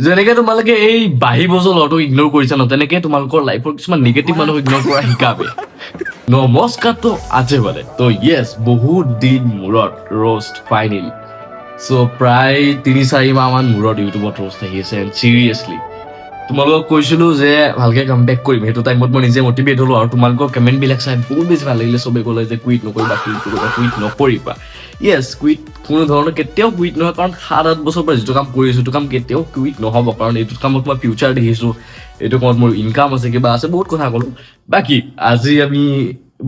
যেনেকে তোমালোকে এই বাঢ়ি বছৰ ল'ৰাটোক ইগন'ৰ কৰিছা ন তেনেকে তোমালোকৰ লাইফৰ কিছুমান নিগেটিভ মানুহক ইগন'ৰ কৰা শিকাবে নমস্কাৰটো আছে বোলে তো য়েছ বহুত দিন মূৰত ৰোষ্ট ফাইনেলি চ' প্ৰায় 3-4 মাহমান মূৰত ইউটিউবত ৰোষ্ট আহি আছে এণ্ড চিৰিয়াছলি তোমালোকক কৈছিলো যে ভালকে কাম বেক কৰিম সেইটো টাইমত মই নিজে মটিভেট হলো আৰু তোমালোকৰ কমেণ্টবিলাক চাই বহুত বেছি ভাল লাগিলে চবে ক'লে যে কুইট নকৰিবা কুইট নকৰিবা য়েছ কুইট কোনো ধৰণৰ কেতিয়াও কুইট নহয় কাৰণ 7-8 বছৰৰ পৰা যিটো কাম কৰি আছো সেইটো কাম কেতিয়াও কুইট নহ'ব কাৰণ এইটো কামত মই ফিউচাৰ দেখিছো এইটো কামত মোৰ ইনকাম আছে কিবা আছে বহুত কথা ক'লো বাকী আজি আমি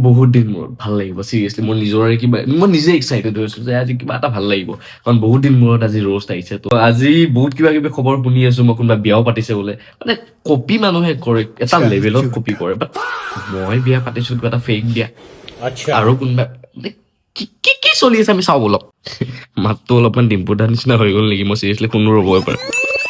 বহুত দিন মূৰত ভাল লাগিব চিৰিয়াছলি মোৰ নিজৰে কিবা মই নিজে এক্সাইটেড হৈছো যে আজি কিবা এটা ভাল লাগিব কাৰণ বহুত দিন মূৰত আজি ৰোষ্ট আহিছে তো আজি বহুত কিবা কিবি খবৰ শুনি আছো মই কোনোবা বিয়াও পাতিছে বোলে মানে কপি মানুহে কৰে এটা লেভেলত কপি কৰে বাট মই বিয়া পাতিছো কিবা এটা ফেক বিয়া আৰু কোনোবা কি কি কি চলি আছে আমি চাওঁ বলক মাতটো অলপমান ডিম্পুদাৰ নিচিনা হৈ গ'ল নেকি মই চিৰিয়াছলি কোনো ৰ'বই পাৰে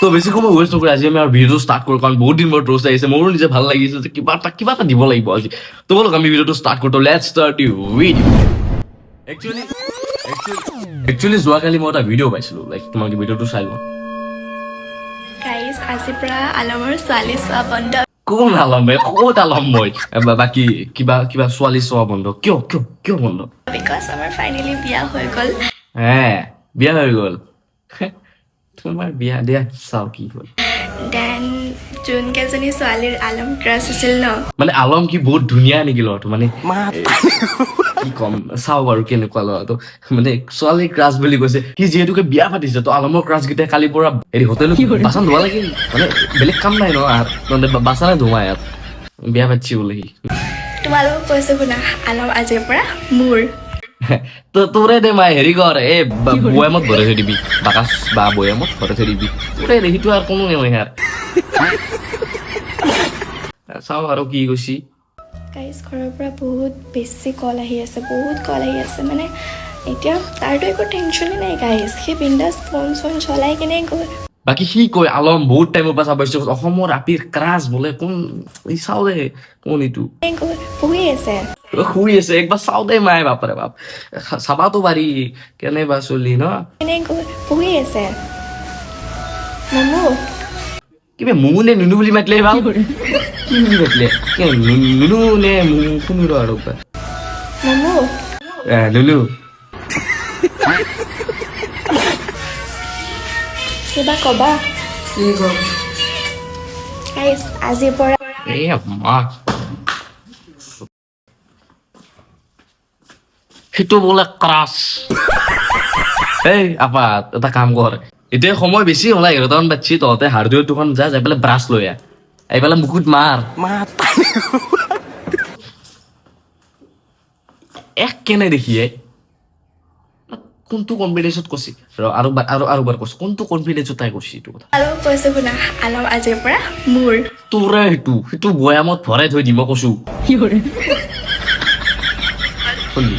তো বেছি সময় ৱেষ্ট নকৰি আজি আমি আৰু ভিডিঅ'টো ষ্টাৰ্ট কৰোঁ কাৰণ বহুত দিন মূৰত ৰোষ্ট আহিছে মোৰো নিজে ভাল লাগিছে যে কিবা এটা দিব লাগিব আজি তো বলক আমি ভিডিঅ'টো ষ্টাৰ্ট কৰোঁ let's start you video' actually যোৱাকালি মই এটা ভিডিঅ' পাইছিলোঁ লাইক তোমালোকে ভিডিঅ'টো চাই লোৱা গাইজ আজিৰ পৰা আলমৰ ছোৱালী চোৱা বন্ধ কোন আলম ক'ত আলম মই বাকী কিবা কিবা ছোৱালী চোৱা বন্ধ কিয় বন্ধ বিকজ আমাৰ ফাইনেলি বিয়া হৈ গ'ল হে বিয়া হৈ গ'ল তোমাৰ বিয়া দিয়া চাওঁ কি হ'ল দেন যোনকেইজনী ছোৱালীৰ আলম ক্ৰাছ আছিল ন মানে আলম কি বহুত ধুনীয়া নেকি ল'ৰাটো মানে কি কম চাওঁ বাৰু কেনেকুৱা ল'ৰাটো মানে ছোৱালী ক্ৰাছ বুলি কৈছে সি যিহেতুকে বিয়া পাতিছে তো আলমৰ ক্ৰাছ কেইটা কালিৰ পৰা হেৰি হোটেলত বাচন ধোৱা লাগিল মানে বেলেগ কাম নাই ন মানে বাচনে ধোৱা ইয়াত বিয়া পাতিছি বোলে সি তোমালোকক কৈছো শুনা আলম আজিৰ পৰা মোৰ তো তোৰে দে মাই হেৰি কৰ এই বৈয়ামত ভৰাই থৈ দিবি বাকাচ বা বৈয়ামত ভৰাই থৈ দিবি তোৰে দে সিটো আৰু কোনো নহয় ইয়াৰ চাওঁ আৰু কি কৈছি গাইজ ঘৰৰ পৰা বহুত বেছি কল আহি আছে মানে এতিয়া তাৰতো একো টেনশ্যনেই নাই গাইজ সি বিন্দাছ ফোন চলাই কিনে গ'ল বাকী সি কয় আলম বহুত টাইমৰ পৰা চাব পাৰিছো অসমৰ আপিৰ ক্ৰাছ বোলে কোন চাওঁ দে কোন এইটো শুই আছে একবাৰ চাওঁ দে মায়ে বাপৰে বাপ চাবাতো পাৰি কেনেবা চলি ন পঢ়ি আছে মমু কিবা মুনু নে নুনু বুলি মাতিলে ভাল কি বুলি মাতিলে নুনু নে শুনো ৰ আৰু মমু নুনু কিবা কবা আজিৰ পৰা সেইটো বোলে ক্ৰাছ এই আপা এটা কাম কৰ এতিয়া সময় বেছি হ'লা 11টামান বাজছি তহঁতে হাৰ্ডৱেৰ দোকান যাই পেলাই ব্ৰাছ লৈ আহ এইফালে মুখত মাৰ এক কেনে দেখিয়ে কোনটো কনফিডেন্সত কৈছি আৰু বাৰ কৈছো কোনটো কনফিডেন্সত তাই কৈছি এইটো কথা আৰু কৈছো শুনা আলম আজিৰ পৰা মোৰ তোৰে সেইটো বৈয়ামত ভৰাই থৈ দিম মই কৈছো শুনলি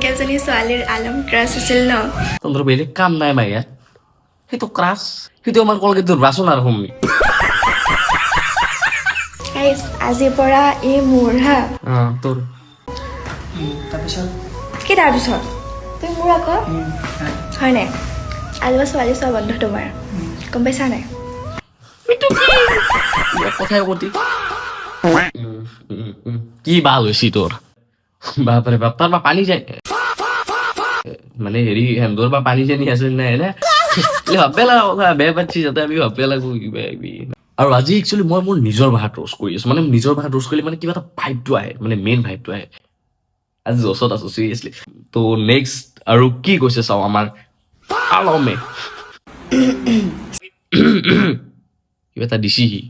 কেইজনী ছোৱালীৰ আলম ক্ৰাছ আছিল ন তহঁতৰ বেলেগ কাম নাই মাই ইয়াত সেইটো ক্ৰাছ সেইটো আমাৰ কলগেটৰ বাচন আৰু শুনি আজিৰ পৰা এই মোৰ হা তোৰ কি তাৰপিছত তুমি মোৰ আকৌ হয় নাই আজিৰ পৰা ছোৱালী চোৱা বন্ধ তোমাৰ গম পাইছা নাই কথাই কতি কি ভাল হৈছি তোৰ বাপৰে বাপ তাৰ পৰা পানী যায় মানে হেৰি হেন্দৰ পৰা পানী চানী আছে নাই এনে ভাবে লাগা কথা বেয়া পাচ্ছি যাতে আমি ভাবে লাগো কিবা আৰু আজি একচুৱেলি মই মোৰ নিজৰ ভাষাত ৰোষ্ট কৰি আছো মানে নিজৰ ভাষাত ৰোষ্ট কৰিলে মানে কিবা এটা ভাইবটো আহে মানে মেইন ভাইবটো আহে আজি জছত আছো চিৰিয়াছলি তো নেক্সট আৰু কি কৈছে চাওঁ আমাৰ আলমে কিবা এটা দিছি সি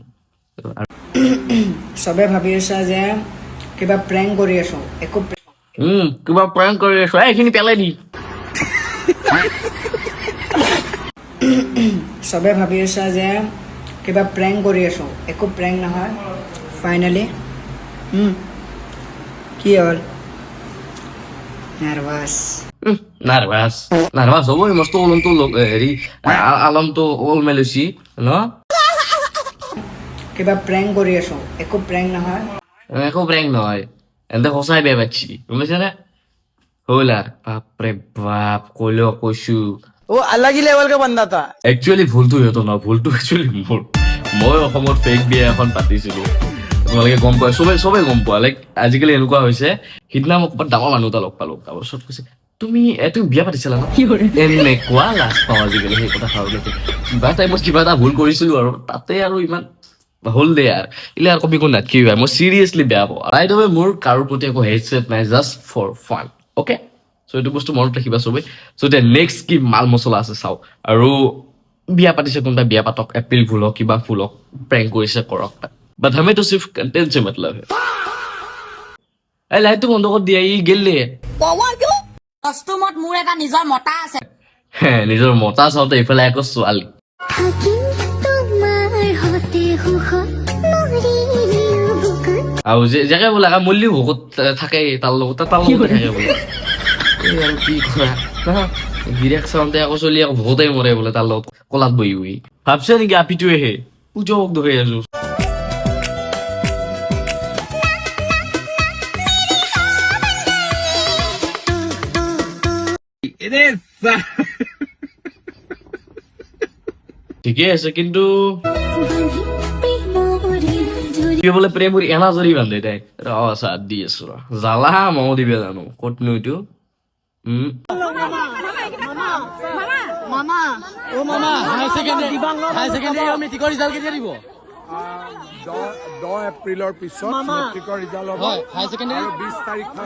চবে ভাবি আছা যে কিবা প্ৰেংক কৰি আছো একো কিবা প্ৰেংক কৰি আছো এইখিনি পেলাই দি চবে ভাবি আছা যে কিবা প্ৰেংক কৰি আছো একো প্ৰেংক নহয় ফাইনেলি কি হ'ল নাৰ্ভাছ হ'ব মস্ত ওলমটো হেৰি আলমটো ওল মেলিছি ন কিবা প্ৰেংক কৰি আছো একো প্ৰেংক নহয় এন্তে সঁচাই বেয়া পাচ্ছি গম পাইছা নে হ'ল আৰু বাপৰে বাপ কৈছো वो अलग ही लेवल का बंदा था। একচুৱেলি ভুলটো সিহঁতৰ নহয়, ভুলটো একচুৱেলি মোৰ। মই অসমত ফেক বিয়া এখন পাতিছিলো, তোমালোকে গম পোৱা, চবে গম পোৱা। লাইক আজিকালি এনেকুৱা হৈছে, সিদিনা মই ক'ৰবাত ডাঙৰ মানুহ এটা লগ পালো, তাৰপিছত কৈছে তুমি বিয়া পাতিছিলা ন? এনেকুৱা লাজ পাওঁ আজিকালি সেই কথা ভাবিলে। কিবা টাইমত কিবা এটা ভুল কৰিছিলো আৰু তাতে আৰু ইমান হ'ল দে আৰু ইলে আৰু কবি কোন নাটকি হয়। মই চিৰিয়াছলি বেয়া পাওঁ। বাই দ্য ৱে, মোৰ কাৰো প্ৰতি একো হেট চেট নাই, জাষ্ট ফৰ ফান। অ'কে, চ' এইটো বস্তু মনত ৰাখিবা চবেই। চ' এতিয়া নেক্সট কি মাল মছলা আছে চাওঁ। আৰু বিয়া পাতিছে কোনোবাই, বিয়া পাতক, এপ্ৰিল ফুল হওক কিবা ফুল হওক, প্ৰেংক কৰিছে কৰক। বাট হামে তো সিৰ্ফ কণ্টেন্ট से मतलब है। এই লাইটটো বন্ধ কৰি দিয়া, ই গেলে কষ্টুমত মোৰ এটা নিজৰ মতা আছে। নিজৰ মতা চাওঁতে এইফালে আকৌ ছোৱালী। আৰু যাকে বোলে মল্লি ভোকত থাকে তাৰ লগত থাকে বোলে। এই আৰু কি কৰা গিৰিয়েক চাওঁতে আকৌ চলি আকৌ ভোকতে মৰে বোলে তাৰ লগত কলাত বহি বহি। ভাবছে নেকি আপিটোৱেহে পুজক ধৰি আছো। ঠিকে আছে, কিন্তু বোলে প্ৰেম কৰি এনা জৰি বান্ধে তাই। আচ্ছা দি আছো ৰ জ্বালা মঙ দিবে জানো ক'তনো এইটো। দহ এপ্ৰিলৰ পিছত মেট্ৰিকৰ ৰিজাল্ট হ'ব আৰু 20 তাৰিখৰ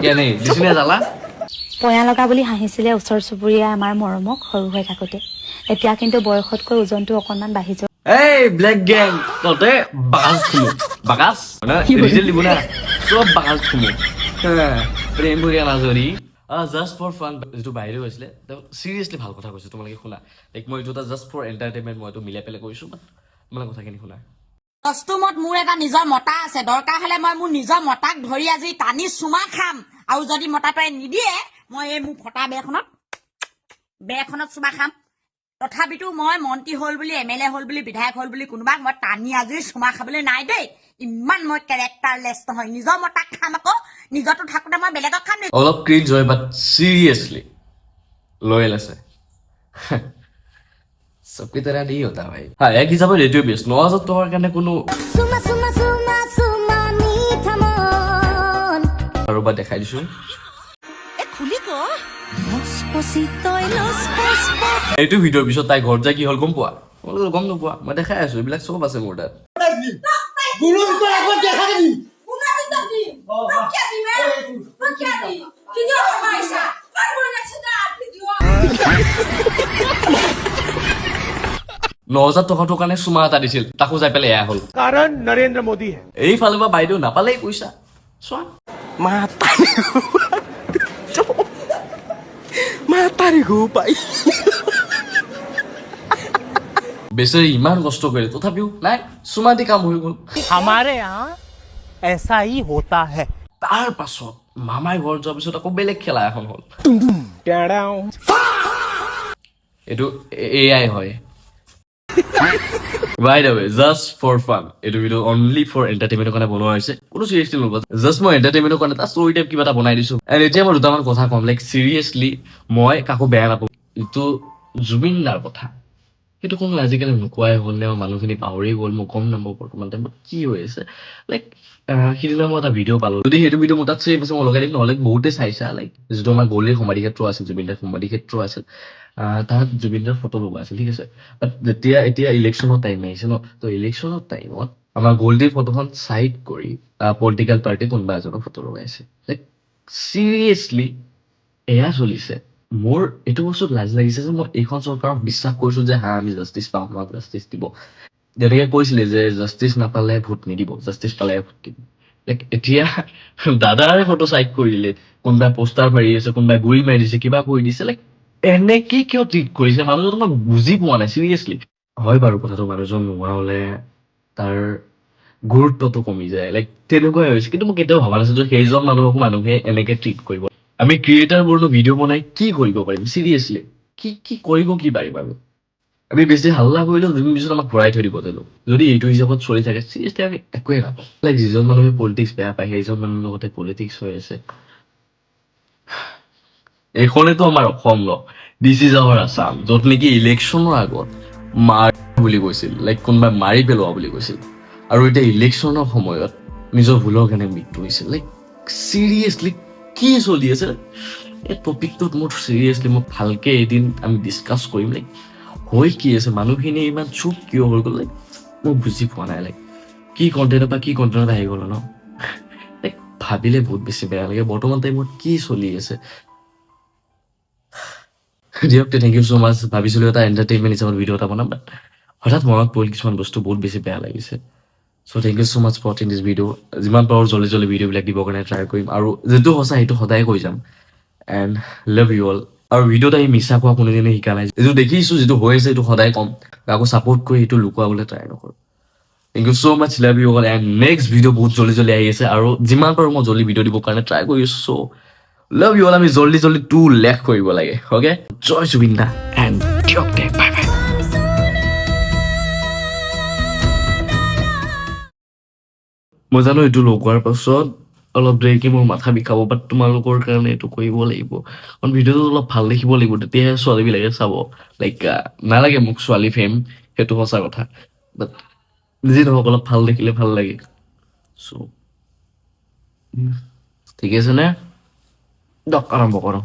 কেনে দিছিলে জ্বালা। পয়া লগা বুলি হাঁহিছিলে ওচৰ চুবুৰীয়া আমাৰ মৰমক সৰু হৈ থাকোতে। এতিয়া কিন্তু বয়সতকৈ ওজনটো অকণমান বাঢ়ি যোৱা। এই ব্লেক গেং তহঁতে বাগাজ খুলো, বাগাজ ৰিজেল দিব না, চব বাগাজ খুলো। প্ৰেম কৰি নাজৰি জাষ্ট ফৰ ফান যিটো বাহিৰে হৈছিলে। চিৰিয়াছলি ভাল কথা কৈছো, তোমালোকে শুনা। লাইক মই এইটো এটা জাষ্ট ফৰ এণ্টাৰটেইনমেণ্ট মই এইটো মিলাই পেলাই কৈছো, বাট তোমালোকে কথাখিনি শুনা। কষ্টুমত মোৰ এটা নিজৰ মতা আছে। দৰকাৰ হলে মই মোৰ নিজৰ মতাক ধৰি আজি টানি চুমা খাম, আৰু যদি মতাটোৱে নিদিয়ে মই এই মোৰ ফটা বেখনত চুমা খাম। তথাপিতো মই মন্ত্ৰী হ'ল বুলি, MLA হ'ল বুলি, বিধায়ক হ'ল বুলি কোনোবাক মই টানি আজি চুমা খাবলৈ নাই দেই। ইমান মই কেৰেক্টাৰলেছ নহয়। নিজৰ মতাক খাম, আকৌ নিজৰটো থাকোতে মই বেলেগক খাম। অলপ ক্ৰিঞ্জ হয়, বাট চিৰিয়াছলি লয়েল আছে। सबकी तरह नहीं होता भाई। हाँ, एक हिसाब से रेडियो बेस 9,000 टकार কাৰণে কোনো আৰু বা দেখাই দিছো। এইটো ভিডিঅ'ৰ পিছত তাই ঘৰত যায় কি হ'ল গম পোৱা? গম নোপোৱা, মই দেখাই আছো, এইবিলাক চব আছে মোৰ তাত। $9,000 কাৰণে চুমা এটা দিছিল, তাকো যাই পেলাই এয়া হ'ল। कारण नरेंद्र मोदी है। এইফালে বা বাইদেউ নাপালেই পইচা চোৱা। বেচাৰি ইমান কষ্ট কৰে তথাপিও নাই, চুমা দি কাম হৈ গ'ল। हमारे यहाँ ऐसा ही होता है। তাৰ পাছত মামাই ঘৰত যোৱাৰ পিছত আকৌ বেলেগ খেলা এখন হ'ল। এইটো AI হয়। By the way, just for fun, এইটো ভিডিঅ' অনলি ফৰ এণ্টাৰটেইনমেণ্টৰ কাৰণে বনোৱা হৈছে, কোনো চিৰিয়াছলি নল'বা। জাষ্ট মই এণ্টাৰটেইনমেণ্টৰ কাৰণে এটা ষ্টৰি টাইপ কিবা এটা বনাই দিছো। এণ্ড এতিয়া মই দুটামান কথা ক'ম, লাইক চিৰিয়াছলি মই কাকো বেয়া নাপাওঁ। এইটো জুবিন দাৰ কথা, সেইটো কোনো আজিকালি নোকোৱাই হ'ল নে মানুহখিনি পাহৰি গ'ল, মই গম নাপাওঁ বৰ্তমান টাইমত কি হৈ আছে। লাইক সিদিনা মই এটা ভিডিঅ' পালো, যদি সেইটো ভিডিঅ' মোৰ তাত চেভ আছে মই লগাই দিম, নহ'লে বহুতে চাইছা। লাইক যিটো আমাৰ গলিৰ সমাধি ক্ষেত্ৰ আছিল, জুবিন দাৰ সমাধি ক্ষেত্ৰ আছিল, তাত জুবিন দাৰ ফটো লগোৱা আছিল, ঠিক আছে। বাট এতিয়া ইলেকশ্যনৰ টাইম আহিছে ন, তো ইলেকশ্যনৰ টাইমত আমাৰ গল্ডিৰ ফটোখন চাইড কৰি পলিটিকেল পাৰ্টি কোনোবা এজনৰ ফটো লগাইছে। লাইক চিৰিয়াছলি এয়া চলিছে। মোৰ এইটো বস্তুত লাজ লাগিছে যে মই এইখন চৰকাৰক বিশ্বাস কৰিছো যে হা আমি জাষ্টিচ পাম, আমাক জাষ্টিচ দিব। যেনেকে কৈছিলে যে জাষ্টিচ নাপালে ভোট নিদিব, জাষ্টিচ পালে ভোট দিব। লাইক এতিয়া দাদাৰে ফটো চাইড কৰি দিলে, কোনোবাই পোষ্টাৰ মাৰি আছে, কোনোবাই গুৰি মাৰি দিছে, কিবা কৰি দিছে। লাইক এনেকে কিয় ট্ৰিট কৰিছে মানুহজন, মই বুজি পোৱা নাই চিৰিয়াছলি। হয় বাৰু কথাটো, মানুহজন নোহোৱা হলে তাৰ গুৰুত্বটো কমি যায়, লাইক তেনেকুৱাই হৈছে। কিন্তু মই কেতিয়াও ভবা নাছিলো যে সেইজন মানুহক মানুহে এনেকে ট্ৰিট কৰিব। আমি ক্ৰিয়েটাৰবোৰনো ভিডিঅ' বনাই কি কৰিব পাৰিম চিৰিয়াছলি, কি কৰিব কি পাৰিম আমি? আমি বেছি হাল্লা কৰিলেও দুদিন পিছত আমাক ঘূৰাই থৈ দিব তেলো যদি এইটো হিচাপত চলি থাকে চিৰিয়াছলি আমি একোৱে নাপাওঁ লাইক যিজন মানুহে পলিটিক্স বেয়া পায় সেইজন মানুহৰ লগতে পলিটিক্স হৈ আছে এইখনেতো আমাৰ অসম ন দিছ ইজ আৱাৰ আছাম য'ত নেকি ইলেকশ্যনৰ আগত মাৰ বুলি কৈছিল লাইক কোনোবাই মাৰি পেলোৱা বুলি কৈছিল আৰু এতিয়া ইলেকশ্যনৰ সময়ত নিজৰ ভুলৰ কাৰণে মৃত্যু হৈছিল লাইক চিৰিয়াছলি কি চলি আছে এই টপিকটোত মোৰ চিৰিয়াছলি মই ভালকে এদিন আমি ডিছকাছ কৰিম লাইক হৈ কি আছে মানুহখিনি ইমান চুপ কিয় হৈ গ'ল লাইক মই বুজি পোৱা নাই লাইক কি কণ্টেণ্টৰ পৰা কি কণ্টেণ্টত আহি গ'ল ন লাইক ভাবিলে বহুত বেছি বেয়া লাগে বৰ্তমান টাইমত কি চলি আছে দিয়ক থেংক ইউ ছ' মাছ ভাবিছিলোঁ এটা এণ্টাৰটেইনমেণ্ট হিচাপত ভিডিঅ' এটা বনাম বাট হঠাৎ মনত পৰিল কিছুমান বস্তু বহুত বেছি বেয়া লাগিছে so' thank you so' much for ৱাচিং দিছ ভিডিঅ' যিমান পাৰোঁ জল্দি জল্দি ভিডিঅ'বিলাক দিবৰ কাৰণে ট্ৰাই কৰিম আৰু যিটো সঁচা সেইটো সদায় কৈ যাম এণ্ড লাভ ইউ অল আৰু ভিডিঅ'ত আহি মিছা কোৱা কোনোদিনে শিকা নাই যিটো দেখিছোঁ যিটো হৈ আছে সেইটো সদায় ক'ম আকৌ ছাপৰ্ট কৰি সেইটো লুকুৱাবলৈ ট্ৰাই নকৰোঁ thank you so' much love you all and next video' বহুত জল্দি জল্দি আহি আছে আৰু যিমান পাৰোঁ মই জল্দি ভিডিঅ' দিবৰ কাৰণে ট্ৰাই কৰি আছোঁ চ' লাভ ইউ অল আমি জল্দি জল্দি 2 লাখ কৰিব লাগে অ'কে জয় জুবিন দা এণ্ড দিয়ক দে বাই বাই মই জানো এইটো লগোৱাৰ পাছত অলপ দেৰিকে মোৰ মাথা বিষাব বাট তোমালোকৰ কাৰণে এইটো কৰিব লাগিব কাৰণ ভিডিঅ'টো অলপ ভাল দেখিব লাগিব তেতিয়াহে ছোৱালীবিলাকে চাব লাইক নালাগে মোক ছোৱালী ফেম সেইটো সঁচা কথা বাট যি নহওক অলপ ভাল দেখিলে ভাল লাগে চ' ঠিক আছে নে দিয়ক আৰম্ভ কৰোঁ